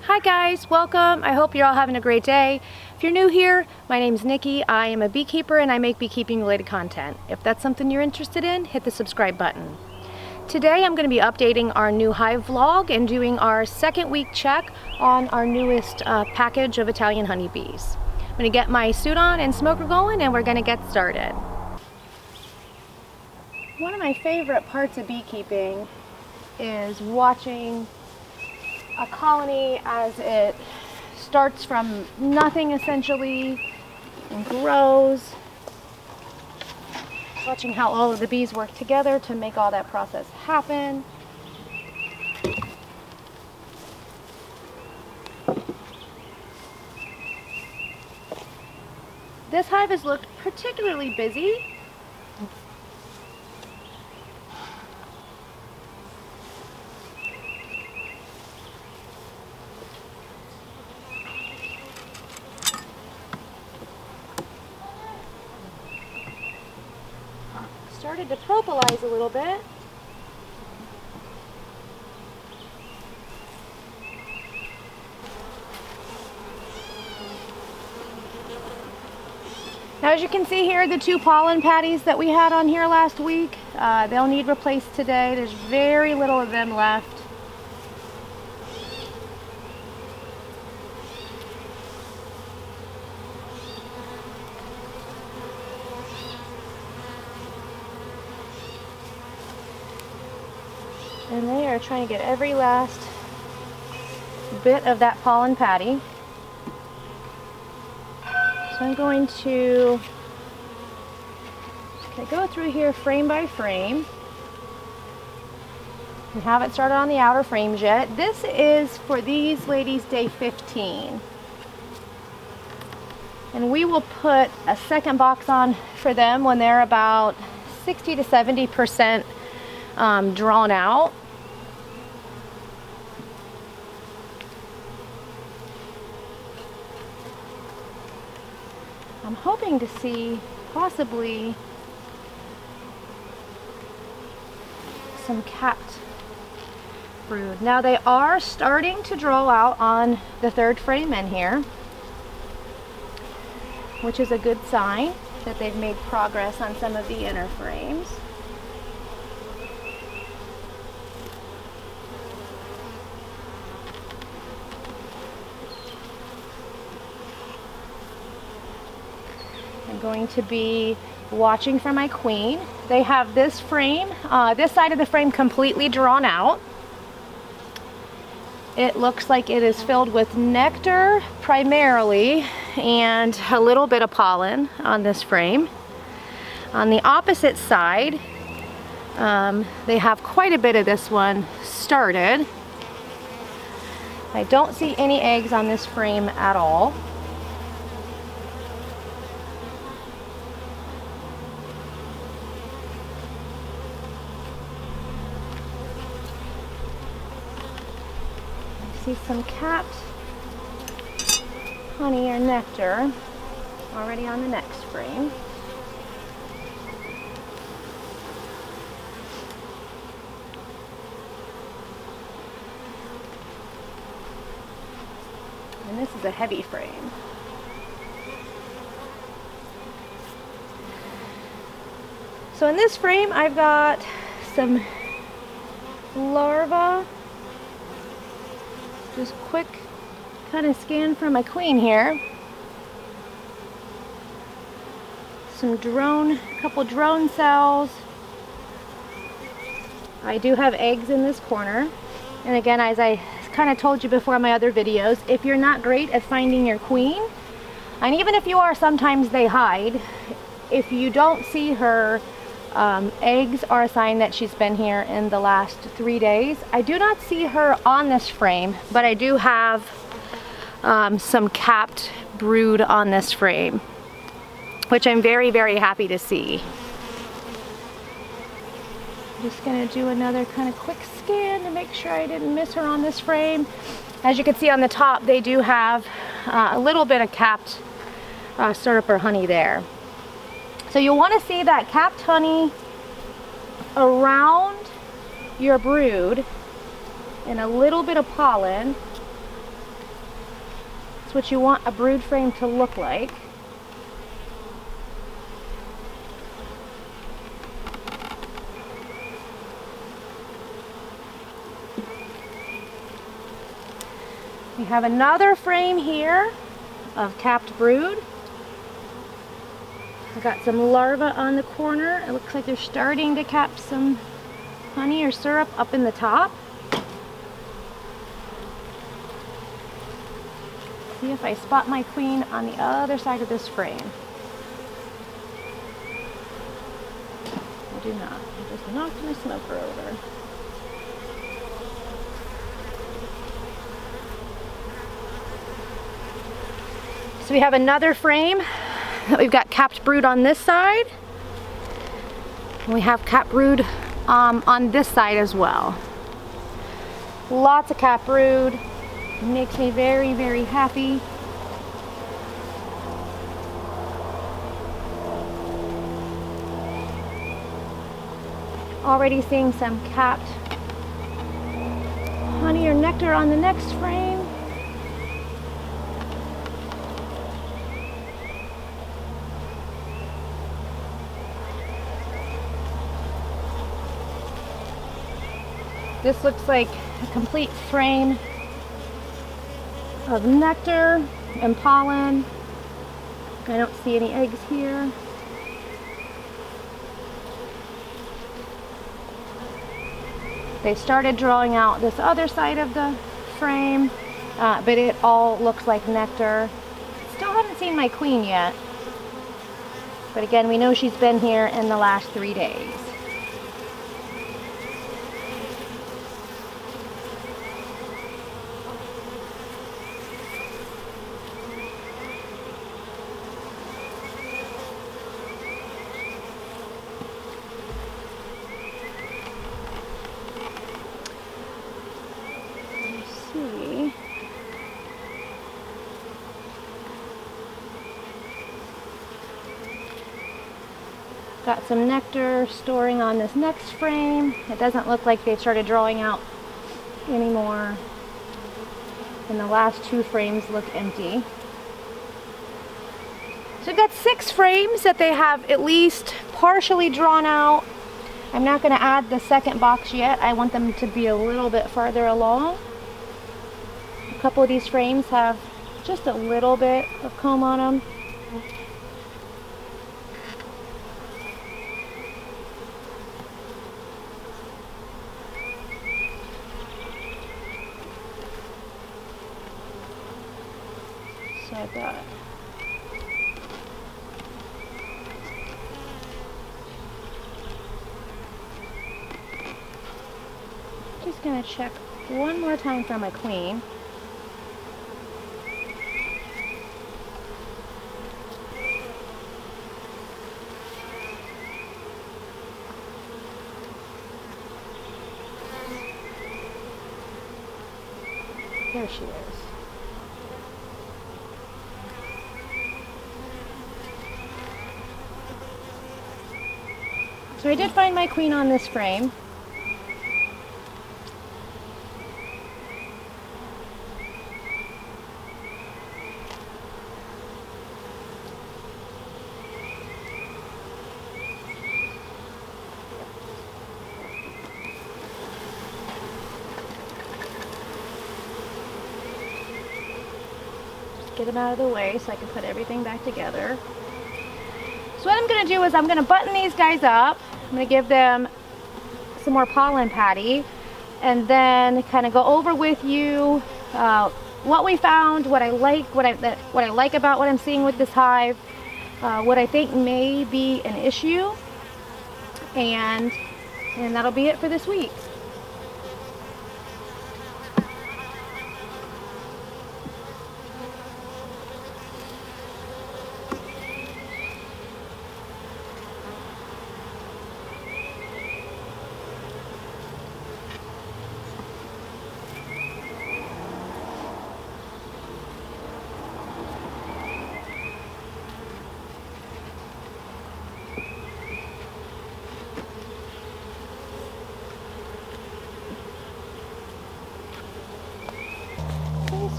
Hi guys, welcome. I hope you're all having a great day. If you're new here, my name's Nikki. I am a beekeeper and I make beekeeping related content. If that's something you're interested in, hit the subscribe button. Today I'm going to be updating our new hive vlog and doing our second week check on our newest package of Italian honeybees. I'm going to get my suit on and smoker going and we're going to get started. One of my favorite parts of beekeeping is watching a colony as it starts from nothing essentially and grows. Watching how all of the bees work together to make all that process happen. This hive has looked particularly busy. Started to propolize a little bit. Now as you can see here, the 2 pollen patties that we had on here last week, they'll need replaced today. There's very little of them left. And they are trying to get every last bit of that pollen patty. So I'm going to go through here frame by frame. We haven't started on the outer frames yet. This is for these ladies day 15. And we will put a second box on for them when they're about 60 to 70% drawn out. I'm hoping to see possibly some capped brood. Now they are starting to draw out on the 3rd frame in here, which is a good sign that they've made progress on some of the inner frames. Going to be watching for my queen. They have this frame, this side of the frame completely drawn out. It looks like it is filled with nectar primarily and a little bit of pollen on this frame. On the opposite side, they have quite a bit of this one started. I don't see any eggs on this frame at all. See some capped honey or nectar already on the next frame. And this is a heavy frame. So in this frame I've got some larvae. Just quick kind of scan for my queen here. Some a couple drone cells. I do have eggs in this corner. And again, as I kind of told you before in my other videos, if you're not great at finding your queen, and even if you are, sometimes they hide. If you don't see her, eggs are a sign that she's been here in the last 3 days. I do not see her on this frame, but I do have some capped brood on this frame, which I'm very, very happy to see. Just gonna do another kind of quick scan to make sure I didn't miss her on this frame. As you can see on the top, they do have a little bit of capped syrup or honey there. So you'll want to see that capped honey around your brood and a little bit of pollen. That's what you want a brood frame to look like. We have another frame here of capped brood. I got some larvae on the corner. It looks like they're starting to cap some honey or syrup up in the top. See if I spot my queen on the other side of this frame. I do not. I just knocked my smoker over. So we have another frame that we've got capped brood on this side. And we have capped brood on this side as well. Lots of capped brood. It makes me very, very happy. Already seeing some capped honey or nectar on the next frame. This looks like a complete frame of nectar and pollen. I don't see any eggs here. They started drawing out this other side of the frame, but it all looks like nectar. Still haven't seen my queen yet. But again, we know she's been here in the last 3 days. Got some nectar storing on this next frame. It doesn't look like they've started drawing out anymore. And the last 2 frames look empty. So I've got 6 frames that they have at least partially drawn out. I'm not going to add the second box yet. I want them to be a little bit farther along. A couple of these frames have just a little bit of comb on them. So I've got just gonna check one more time for my queen. There she is. So I did find my queen on this frame. Just get them out of the way so I can put everything back together. So what I'm going to do is I'm going to button these guys up. I'm going to give them some more pollen patty and then kind of go over with you what we found, what I like, what I like about what I'm seeing with this hive, what I think may be an issue, and that'll be it for this week.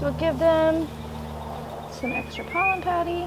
we'll give them some extra pollen patty.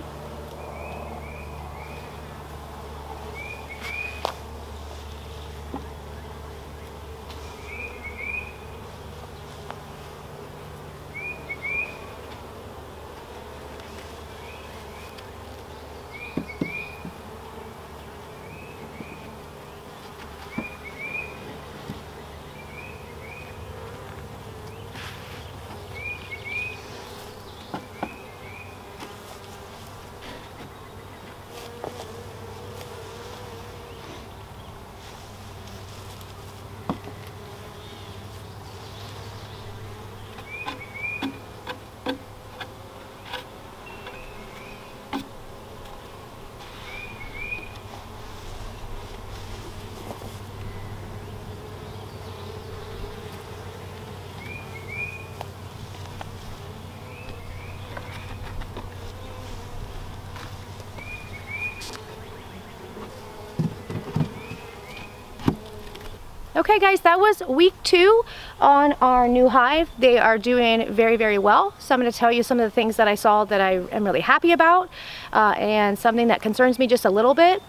Okay guys, that was week 2 on our new hive. They are doing very, very well. So I'm going to tell you some of the things that I saw that I am really happy about and something that concerns me just a little bit.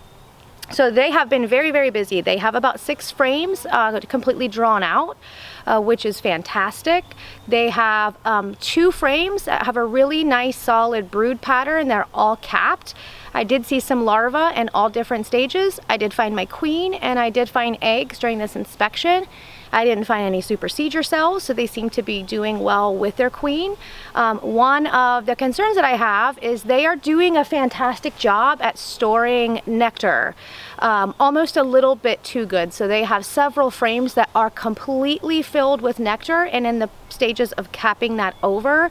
So they have been very, very busy. They have about 6 frames completely drawn out, which is fantastic. They have 2 frames that have a really nice solid brood pattern. They're all capped. I did see some larvae in all different stages. I did find my queen and I did find eggs during this inspection. I didn't find any supersedure cells, so they seem to be doing well with their queen. One of the concerns that I have is they are doing a fantastic job at storing nectar, almost a little bit too good. So they have several frames that are completely filled with nectar and in the stages of capping that over.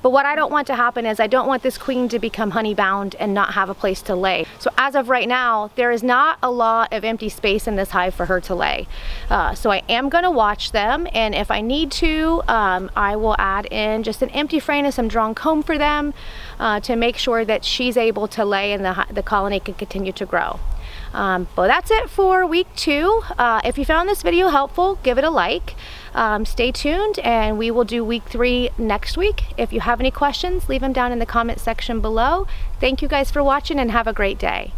But what I don't want to happen is I don't want this queen to become honey bound and not have a place to lay. So as of right now, there is not a lot of empty space in this hive for her to lay. So I am going to watch them, and if I need to, I will add in just an empty frame and some drawn comb for them to make sure that she's able to lay and the colony can continue to grow. But that's it for week 2. If you found this video helpful, give it a like. Stay tuned and we will do week 3 next week. If you have any questions, leave them down in the comment section below. Thank you guys for watching and have a great day.